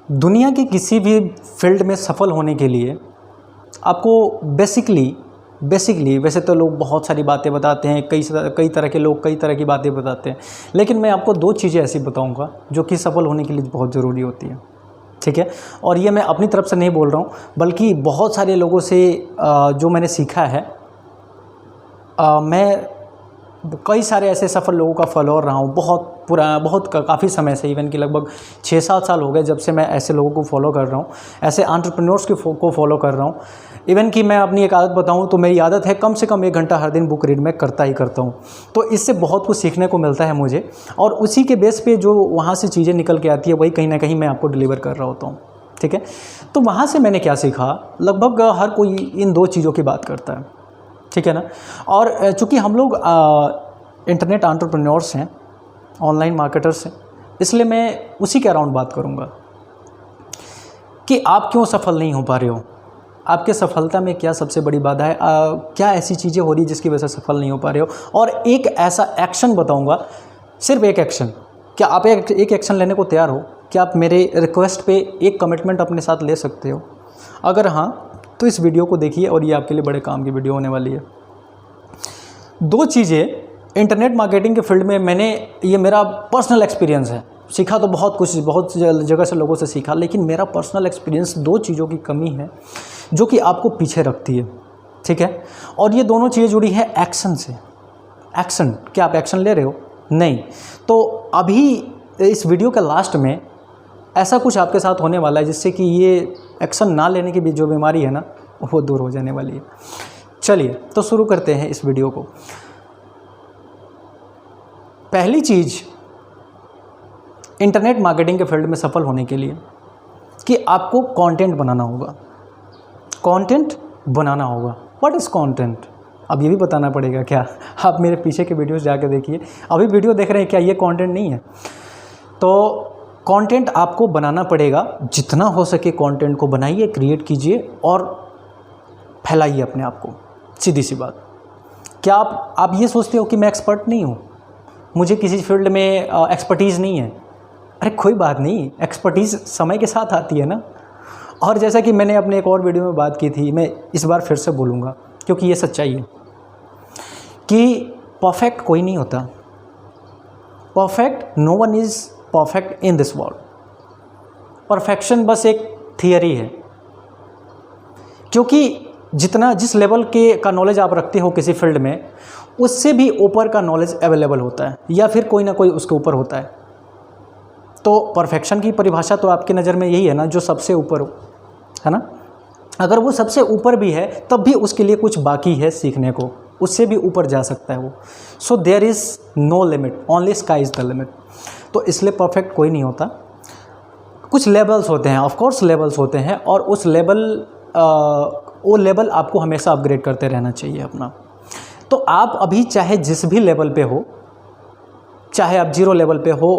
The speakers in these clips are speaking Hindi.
दुनिया की किसी भी फील्ड में सफल होने के लिए आपको बेसिकली वैसे तो लोग बहुत सारी बातें बताते हैं, कई तरह के लोग कई तरह की बातें बताते हैं, लेकिन मैं आपको दो चीज़ें ऐसी बताऊंगा जो कि सफल होने के लिए बहुत ज़रूरी होती है। ठीक है, और ये मैं अपनी तरफ से नहीं बोल रहा हूँ, बल्कि बहुत सारे लोगों से जो मैंने सीखा है। मैं कई सारे ऐसे सफल लोगों का फॉलोअर रहा हूँ, बहुत काफ़ी समय से, इवन कि लगभग 6-7 साल हो गए जब से मैं ऐसे लोगों को फॉलो कर रहा हूँ, ऐसे एंटरप्रेन्योर्स को फॉलो कर रहा हूँ। इवन कि मैं अपनी एक आदत बताऊँ तो मेरी आदत है कम से कम 1 घंटा हर दिन बुक रीड मैं करता ही करता हूँ। तो इससे बहुत कुछ सीखने को मिलता है मुझे, और उसी के बेस पे जो वहाँ से चीज़ें निकल के आती है वही कहीं ना कहीं मैं आपको डिलीवर कर रहा होता हूँ। ठीक है, तो वहाँ से मैंने क्या सीखा, लगभग हर कोई इन 2 चीज़ों की बात करता है। ठीक है ना, और चूँकि हम लोग इंटरनेट एंटरप्रेन्योर्स हैं, ऑनलाइन मार्केटर्स हैं, इसलिए मैं उसी के अराउंड बात करूँगा कि आप क्यों सफल नहीं हो पा रहे हो, आपके सफलता में क्या सबसे बड़ी बाधा है, क्या ऐसी चीज़ें हो रही जिसकी वजह से सफल नहीं हो पा रहे हो, और एक ऐसा एक्शन बताऊँगा, सिर्फ एक एक्शन। क्या आप एक एक्शन लेने को तैयार हो? क्या आप मेरे रिक्वेस्ट पे एक कमिटमेंट अपने साथ ले सकते हो? अगर हाँ तो इस वीडियो को देखिए, और ये आपके लिए बड़े काम की वीडियो होने वाली है। 2 चीज़ें इंटरनेट मार्केटिंग के फील्ड में ये मेरा पर्सनल एक्सपीरियंस है। सीखा तो बहुत कुछ, बहुत जगह से लोगों से सीखा, लेकिन मेरा पर्सनल एक्सपीरियंस 2 चीज़ों की कमी है जो कि आपको पीछे रखती है। ठीक है, और ये दोनों चीज़ें जुड़ी हैं एक्शन से। एक्शन, क्या आप एक्शन ले रहे हो? नहीं। तो अभी इस वीडियो के लास्ट में ऐसा कुछ आपके साथ होने वाला है जिससे कि ये एक्शन ना लेने की भी जो बीमारी है ना, वो दूर हो जाने वाली है। चलिए तो शुरू करते हैं इस वीडियो को। पहली चीज़ इंटरनेट मार्केटिंग के फील्ड में सफल होने के लिए कि आपको कंटेंट बनाना होगा। कंटेंट बनाना होगा। What is content? अब ये भी बताना पड़ेगा क्या? आप मेरे पीछे के वीडियोस जाके देखिए, अभी वीडियो देख रहे हैं क्या, ये कंटेंट नहीं है? तो कंटेंट आपको बनाना पड़ेगा, जितना हो सके कंटेंट को बनाइए, क्रिएट कीजिए और फैलाइए अपने आप को। सीधी सी बात। क्या आप ये सोचते हो कि मैं एक्सपर्ट नहीं हूँ, मुझे किसी फील्ड में एक्सपर्टीज़ नहीं है? अरे कोई बात नहीं, एक्सपर्टीज़ समय के साथ आती है ना। और जैसा कि मैंने अपने एक और वीडियो में बात की थी, मैं इस बार फिर से बोलूँगा क्योंकि ये सच्चाई है कि परफेक्ट कोई नहीं होता। Perfect, no one is perfect in this world. Perfection बस एक थियरी है, क्योंकि जिस लेवल का नॉलेज आप रखते हो किसी फील्ड में, उससे भी ऊपर का नॉलेज अवेलेबल होता है, या फिर कोई ना कोई उसके ऊपर होता है। तो परफेक्शन की परिभाषा तो आपकी नज़र में यही है ना, जो सबसे ऊपर हो, है ना। अगर वो सबसे ऊपर भी है तब भी उसके लिए कुछ बाकी है सीखने को, उससे भी ऊपर जा सकता है वो। So there is no limit, only sky is the limit. तो इसलिए परफेक्ट कोई नहीं होता। कुछ लेवल्स होते हैं, ऑफ कोर्स लेवल्स होते हैं, और वो लेवल आपको हमेशा अपग्रेड करते रहना चाहिए अपना। तो आप अभी चाहे जिस भी लेवल पे हो, चाहे आप 0 लेवल पे हो,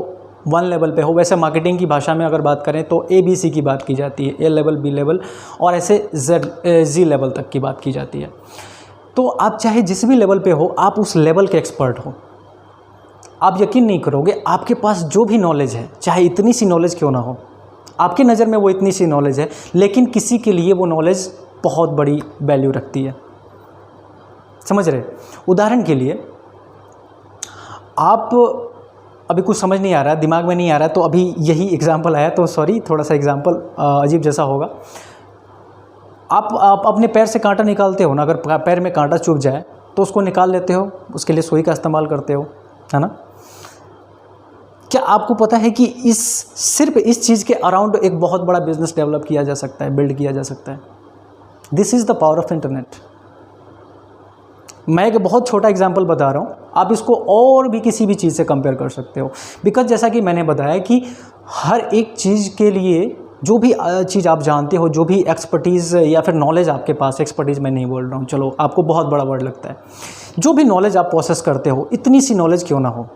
1 लेवल पे हो, वैसे मार्केटिंग की भाषा में अगर बात करें तो ABC की बात की जाती है, A लेवल, B लेवल और ऐसे Z लेवल तक की बात की जाती है। तो आप चाहे जिस भी लेवल पे हो, आप उस लेवल के एक्सपर्ट हो। आप यकीन नहीं करोगे, आपके पास जो भी नॉलेज है, चाहे इतनी सी नॉलेज क्यों ना हो, आपकी नज़र में वो इतनी सी नॉलेज है, लेकिन किसी के लिए वो नॉलेज बहुत बड़ी वैल्यू रखती है। समझ रहे? उदाहरण के लिए, आप अभी कुछ समझ नहीं आ रहा है, दिमाग में नहीं आ रहा है, तो अभी यही एग्जाम्पल आया, तो सॉरी, थोड़ा सा एग्जाम्पल अजीब जैसा होगा। आप अपने पैर से कांटा निकालते हो ना, अगर पैर में कांटा चुभ जाए तो उसको निकाल लेते हो, उसके लिए सुई का इस्तेमाल करते हो, है ना। क्या आपको पता है कि सिर्फ इस चीज़ के अराउंड एक बहुत बड़ा बिजनेस डेवलप किया जा सकता है, बिल्ड किया जा सकता है? This is the power of internet. मैं एक बहुत छोटा एग्जांपल बता रहा हूँ, आप इसको और भी किसी भी चीज़ से कंपेयर कर सकते हो। बिकॉज जैसा कि मैंने बताया कि हर एक चीज़ के लिए, जो भी चीज़ आप जानते हो, जो भी एक्सपर्टीज़ या फिर नॉलेज आपके पास, एक्सपर्टीज़ मैं नहीं बोल रहा हूँ, चलो आपको बहुत बड़ा वर्ड लगता है, जो भी नॉलेज आप प्रोसेस करते हो, इतनी सी नॉलेज क्यों ना हो,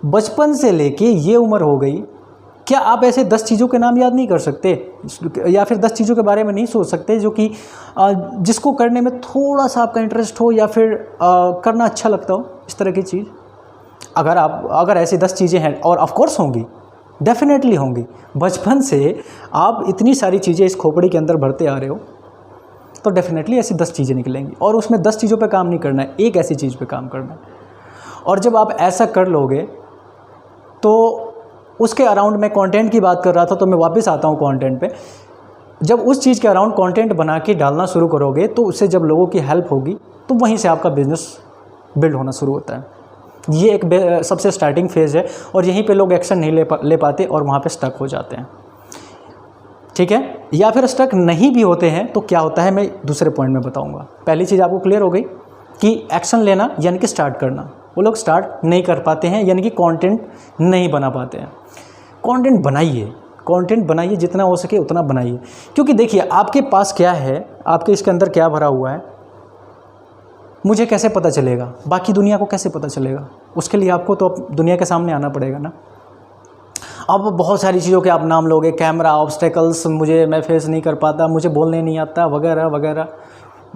बचपन से लेके ये उम्र हो गई, क्या आप ऐसे 10 चीज़ों के नाम याद नहीं कर सकते, या फिर 10 चीज़ों के बारे में नहीं सोच सकते जो कि जिसको करने में थोड़ा सा आपका इंटरेस्ट हो, या फिर करना अच्छा लगता हो, इस तरह की चीज़? अगर ऐसी 10 चीज़ें हैं, और ऑफ कोर्स होंगी, डेफिनेटली होंगी। बचपन से आप इतनी सारी चीज़ें इस खोपड़ी के अंदर भरते आ रहे हो, तो डेफिनेटली ऐसी 10 चीज़ें निकलेंगी, और उसमें 10 चीज़ों पे काम नहीं करना है, एक ऐसी चीज़ पे काम करना है। और जब आप ऐसा कर लोगे तो उसके अराउंड, मैं कंटेंट की बात कर रहा था तो मैं वापस आता हूँ कंटेंट पे। जब उस चीज़ के अराउंड कंटेंट बना के डालना शुरू करोगे तो उससे जब लोगों की हेल्प होगी तो वहीं से आपका बिजनेस बिल्ड होना शुरू होता है। ये एक सबसे स्टार्टिंग फेज़ है, और यहीं पे लोग एक्शन नहीं ले पाते और वहाँ पे स्टक हो जाते हैं, ठीक है। या फिर स्टक नहीं भी होते हैं तो क्या होता है, मैं दूसरे पॉइंट में बताऊँगा। पहली चीज़ आपको क्लियर हो गई कि एक्शन लेना यानी कि स्टार्ट करना, वो लोग स्टार्ट नहीं कर पाते हैं, यानी कि कंटेंट नहीं बना पाते हैं। कंटेंट बनाइए, जितना हो सके उतना बनाइए, क्योंकि देखिए आपके पास क्या है, आपके इसके अंदर क्या भरा हुआ है, मुझे कैसे पता चलेगा, बाकी दुनिया को कैसे पता चलेगा? उसके लिए आपको तो दुनिया के सामने आना पड़ेगा ना। अब बहुत सारी चीज़ों के आप नाम लोगे, कैमरा, ऑब्स्टेकल्स, मैं फेस नहीं कर पाता, मुझे बोलने नहीं आता, वगैरह वगैरह,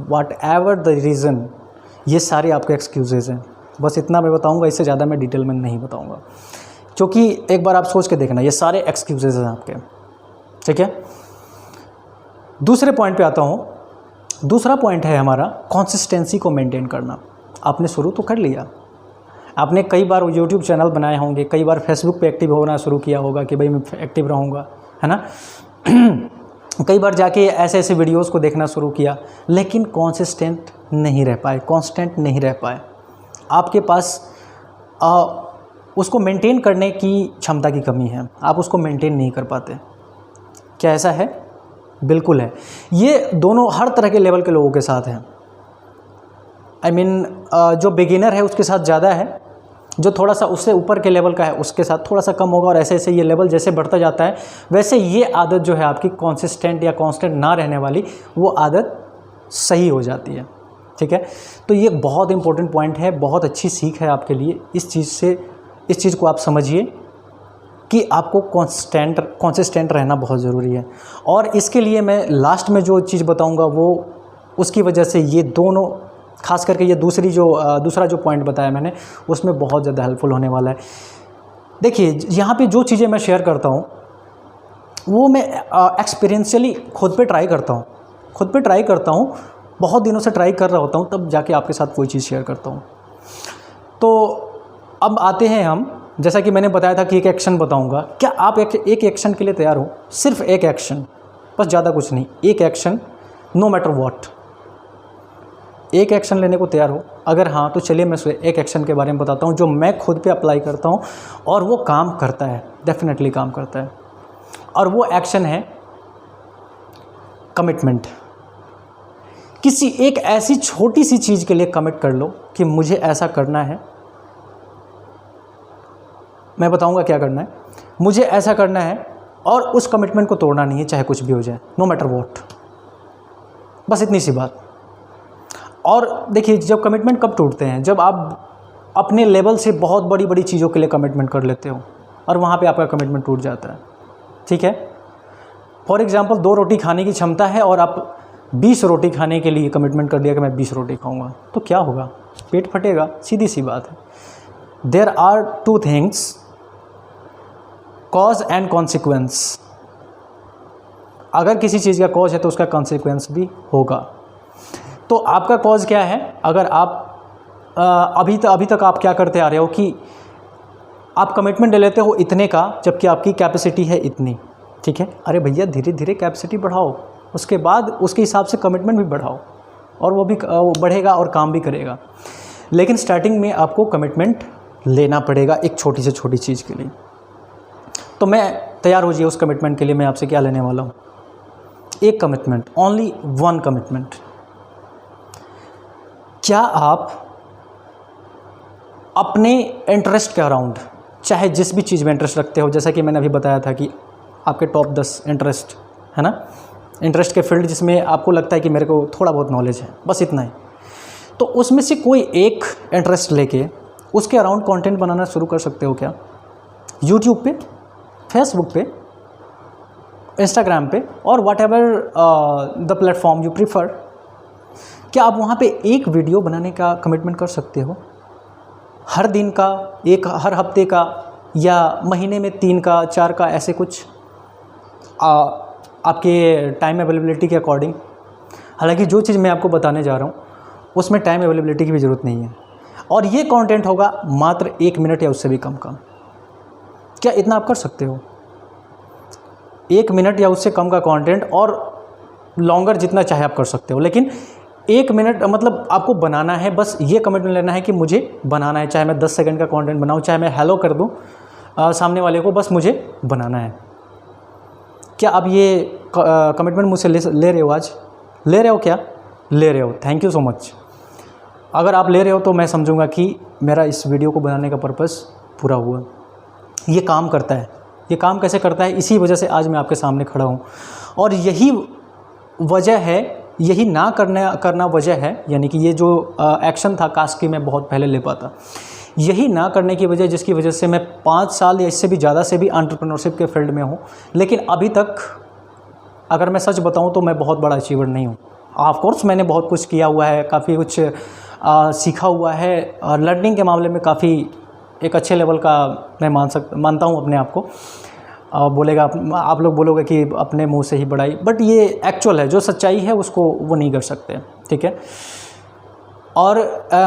वाट एवर द रीज़न, ये सारे आपके एक्सक्यूज़ेज़ हैं। बस इतना मैं बताऊंगा, इससे ज़्यादा मैं डिटेल में नहीं बताऊंगा, क्योंकि एक बार आप सोच के देखना, ये सारे एक्सक्यूज़ेज़ हैं आपके, ठीक है। दूसरे पॉइंट पे आता हूँ। दूसरा पॉइंट है हमारा कंसिस्टेंसी को मेंटेन करना। आपने शुरू तो कर लिया, आपने कई बार यूट्यूब चैनल बनाए होंगे, कई बार फेसबुक पे एक्टिव होना शुरू किया होगा कि भाई मैं एक्टिव रहूँगा, है ना। कई बार जाके ऐसे ऐसे वीडियोस को देखना शुरू किया, लेकिन कांस्टेंट नहीं रह पाए। आपके पास उसको मेंटेन करने की क्षमता की कमी है, आप उसको मेंटेन नहीं कर पाते। क्या ऐसा है? बिल्कुल है। ये दोनों हर तरह के लेवल के लोगों के साथ हैं। जो बिगिनर है उसके साथ ज़्यादा है, जो थोड़ा सा उससे ऊपर के लेवल का है उसके साथ थोड़ा सा कम होगा, और ऐसे ऐसे ये लेवल जैसे बढ़ता जाता है वैसे ये आदत जो है आपकी कंसिस्टेंट या कांस्टेंट ना रहने वाली, वो आदत सही हो जाती है, ठीक है। तो ये बहुत इंपॉर्टेंट पॉइंट है, बहुत अच्छी सीख है आपके लिए। इस चीज़ को आप समझिए कि आपको कंसिस्टेंट रहना बहुत ज़रूरी है। और इसके लिए मैं लास्ट में जो चीज़ बताऊंगा वो उसकी वजह से ये दोनों, खास करके ये दूसरा जो पॉइंट बताया मैंने, उसमें बहुत ज़्यादा हेल्पफुल होने वाला है। देखिए यहाँ पे जो चीज़ें मैं शेयर करता हूँ वो मैं एक्सपीरियंशियली खुद पे ट्राई करता हूँ, बहुत दिनों से ट्राई कर रहा होता हूँ, तब जाके आपके साथ कोई चीज़ शेयर करता हूँ। तो अब आते हैं हम, जैसा कि मैंने बताया था कि एक एक्शन बताऊंगा। क्या आप एक एक्शन के लिए तैयार हो? सिर्फ एक एक्शन, बस ज़्यादा कुछ नहीं, एक एक्शन, नो मैटर व्हाट, एक एक्शन लेने को तैयार हो? अगर हाँ तो चलिए मैं एक एक्शन के बारे में बताता हूँ जो मैं खुद पे अप्लाई करता हूँ और वो काम करता है, डेफिनेटली काम करता है। और वो एक्शन है कमिटमेंट। किसी एक ऐसी छोटी सी चीज़ के लिए कमिट कर लो कि मुझे ऐसा करना है। मैं बताऊंगा क्या करना है, मुझे ऐसा करना है, और उस कमिटमेंट को तोड़ना नहीं है, चाहे कुछ भी हो जाए, नो मैटर व्हाट, बस इतनी सी बात। और देखिए जब कमिटमेंट कब टूटते हैं, जब आप अपने लेवल से बहुत बड़ी बड़ी चीज़ों के लिए कमिटमेंट कर लेते हो और वहाँ पे आपका कमिटमेंट टूट जाता है, ठीक है। फॉर एग्जांपल 2 रोटी खाने की क्षमता है और आप 20 रोटी खाने के लिए कमिटमेंट कर लिया कि मैं 20 रोटी खाऊंगा, तो क्या होगा? पेट फटेगा, सीधी सी बात है। There are 2 things, cause and consequence. अगर किसी चीज़ का कॉज है तो उसका कॉन्सिक्वेंस भी होगा। तो आपका कॉज क्या है? अगर आप अभी तक आप क्या करते आ रहे हो कि आप कमिटमेंट ले लेते हो इतने का, जबकि आपकी कैपेसिटी है इतनी, ठीक है। अरे भैया धीरे धीरे कैपेसिटी बढ़ाओ, उसके बाद उसके हिसाब से कमिटमेंट भी बढ़ाओ, और वो भी बढ़ेगा और काम भी करेगा। लेकिन स्टार्टिंग में आपको कमिटमेंट लेना पड़ेगा एक छोटी से छोटी चीज़ के लिए। तो मैं तैयार हो जाइए उस कमिटमेंट के लिए। मैं आपसे क्या लेने वाला हूँ? एक कमिटमेंट, ओनली 1 कमिटमेंट। क्या आप अपने इंटरेस्ट के अराउंड, चाहे जिस भी चीज़ में इंटरेस्ट रखते हो, जैसा कि मैंने अभी बताया था कि आपके टॉप 10 इंटरेस्ट है ना, इंटरेस्ट के फील्ड जिसमें आपको लगता है कि मेरे को थोड़ा बहुत नॉलेज है, बस इतना ही, तो उसमें से कोई एक इंटरेस्ट लेके उसके अराउंड कंटेंट बनाना शुरू कर सकते हो। क्या यूट्यूब पे, फेसबुक पे, इंस्टाग्राम पे, और what ever the platform you prefer, क्या आप वहाँ पे एक वीडियो बनाने का कमिटमेंट कर सकते हो? हर दिन का, हर हफ्ते का, या महीने में 3 का 4 का, ऐसे कुछ आपके टाइम अवेलेबिलिटी के अकॉर्डिंग। हालांकि जो चीज़ मैं आपको बताने जा रहा हूँ उसमें टाइम अवेलेबिलिटी की भी ज़रूरत नहीं है, और ये कंटेंट होगा मात्र 1 मिनट या उससे भी कम का। क्या इतना आप कर सकते हो? 1 मिनट या उससे कम का कंटेंट, और लॉन्गर जितना चाहे आप कर सकते हो, लेकिन 1 मिनट मतलब आपको बनाना है, बस ये कमिटमेंट लेना है कि मुझे बनाना है। चाहे मैं 10 सेकंड का कंटेंट बनाऊँ, चाहे मैं हेलो कर दूँ सामने वाले को, बस मुझे बनाना है। क्या आप ये कमिटमेंट मुझसे ले रहे हो? आज ले रहे हो? क्या ले रहे हो? Thank you so much. अगर आप ले रहे हो तो मैं समझूंगा कि मेरा इस वीडियो को बनाने का पर्पस पूरा हुआ। ये काम करता है। ये काम कैसे करता है? इसी वजह से आज मैं आपके सामने खड़ा हूँ, और यही वजह है, यही ना करना वजह है, यानी कि ये जो एक्शन था काश कि मैं बहुत पहले ले पाता, यही ना करने की वजह, जिसकी वजह से मैं 5 साल या इससे भी ज़्यादा से भी एंटरप्रेन्योरशिप के फील्ड में हूँ, लेकिन अभी तक अगर मैं सच बताऊँ तो मैं बहुत बड़ा अचीवर नहीं हूँ। ऑफ कोर्स मैंने बहुत कुछ किया हुआ है, काफ़ी कुछ सीखा हुआ है, और लर्निंग के मामले में काफ़ी एक अच्छे लेवल का मैं मानता हूँ अपने आप को। बोलेगा आप लोग बोलोगे कि अपने मुंह से ही बढ़ाई, बट ये एक्चुअल है, जो सच्चाई है उसको वो नहीं कर सकते, ठीक है। और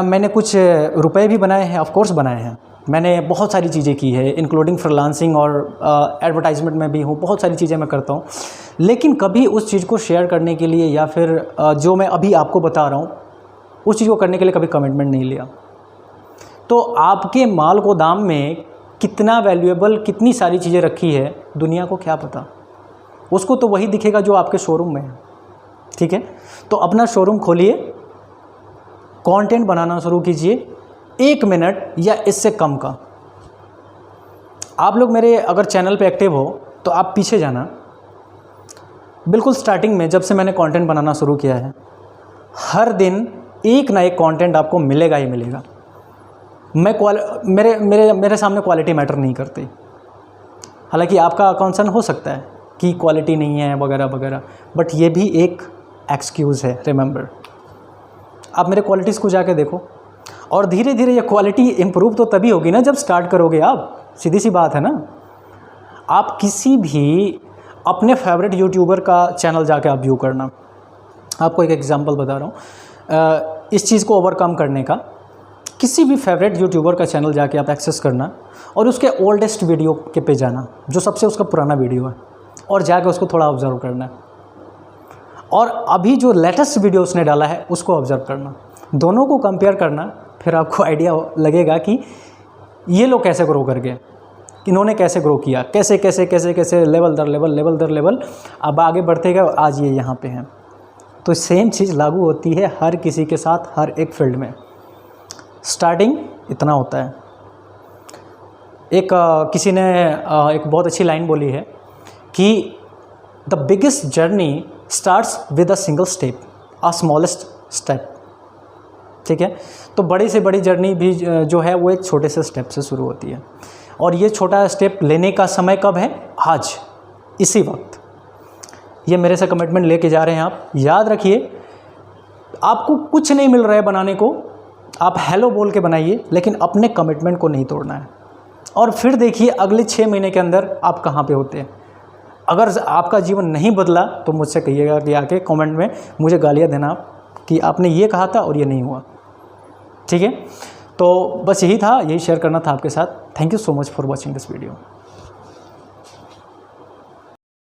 मैंने कुछ रुपए भी बनाए हैं, ऑफ कोर्स बनाए हैं। मैंने बहुत सारी चीज़ें की है, इंक्लूडिंग फ्रीलांसिंग, और एडवर्टाइजमेंट में भी हूँ, बहुत सारी चीज़ें मैं करता हूँ, लेकिन कभी उस चीज़ को शेयर करने के लिए या फिर जो मैं अभी आपको बता रहा हूँ उस चीज़ को करने के लिए कभी कमिटमेंट नहीं लिया। तो आपके माल गोदाम में कितना वैल्यूएबल, कितनी सारी चीज़ें रखी है, दुनिया को क्या पता? उसको तो वही दिखेगा जो आपके शोरूम में है, ठीक है। तो अपना शोरूम खोलिए, कंटेंट बनाना शुरू कीजिए, 1 मिनट या इससे कम का। आप लोग मेरे अगर चैनल पे एक्टिव हो तो आप पीछे जाना, बिल्कुल स्टार्टिंग में जब से मैंने कंटेंट बनाना शुरू किया है, हर दिन एक ना एक कंटेंट आपको मिलेगा ही मिलेगा। मेरे सामने क्वालिटी मैटर नहीं करती। हालांकि आपका कंसर्न हो सकता है कि क्वालिटी नहीं है वगैरह वगैरह, बट ये भी एक एक्सक्यूज़ है। रिमेंबर, आप मेरे क्वालिटीज़ को जाके देखो, और धीरे धीरे ये क्वालिटी इम्प्रूव तो तभी होगी ना जब स्टार्ट करोगे आप। सीधी सी बात है ना। आप किसी भी अपने फेवरेट यूट्यूबर का चैनल जाके आप व्यू करना। आपको एक एग्जांपल बता रहा हूँ इस चीज़ को ओवरकम करने का। किसी भी फेवरेट यूट्यूबर का चैनल जाके आप एक्सेस करना, और उसके ओल्डेस्ट वीडियो के पे जाना, जो सबसे उसका पुराना वीडियो है, और जाके उसको थोड़ा ऑब्जर्व करना, और अभी जो लेटेस्ट वीडियो उसने डाला है उसको ऑब्जर्व करना, दोनों को कंपेयर करना। फिर आपको आइडिया लगेगा कि ये लोग कैसे ग्रो कर गए, इन्होंने कैसे ग्रो किया, कैसे कैसे कैसे कैसे लेवल दर लेवल अब आगे बढ़ते गए, आज ये यहाँ पे हैं। तो सेम चीज़ लागू होती है हर किसी के साथ, हर एक फील्ड में। स्टार्टिंग इतना होता है। किसी ने एक बहुत अच्छी लाइन बोली है कि the biggest journey starts with a single step, a smallest step, ठीक है। तो बड़ी से बड़ी जर्नी भी जो है वो एक छोटे से स्टेप से शुरू होती है, और ये छोटा स्टेप लेने का समय कब है? आज, इसी वक्त। ये मेरे से कमिटमेंट लेके जा रहे हैं आप। याद रखिए, आपको कुछ नहीं मिल रहा है बनाने को, आप हेलो बोल के बनाइए, लेकिन अपने कमिटमेंट को नहीं तोड़ना है। और फिर देखिए अगले 6 महीने के अंदर आप कहाँ पे होते हैं। अगर आपका जीवन नहीं बदला तो मुझसे कहिएगा कि आके कमेंट में मुझे गालियाँ देना कि आपने ये कहा था और ये नहीं हुआ, ठीक है। तो बस यही था, यही शेयर करना था आपके साथ। Thank you so much for watching this video.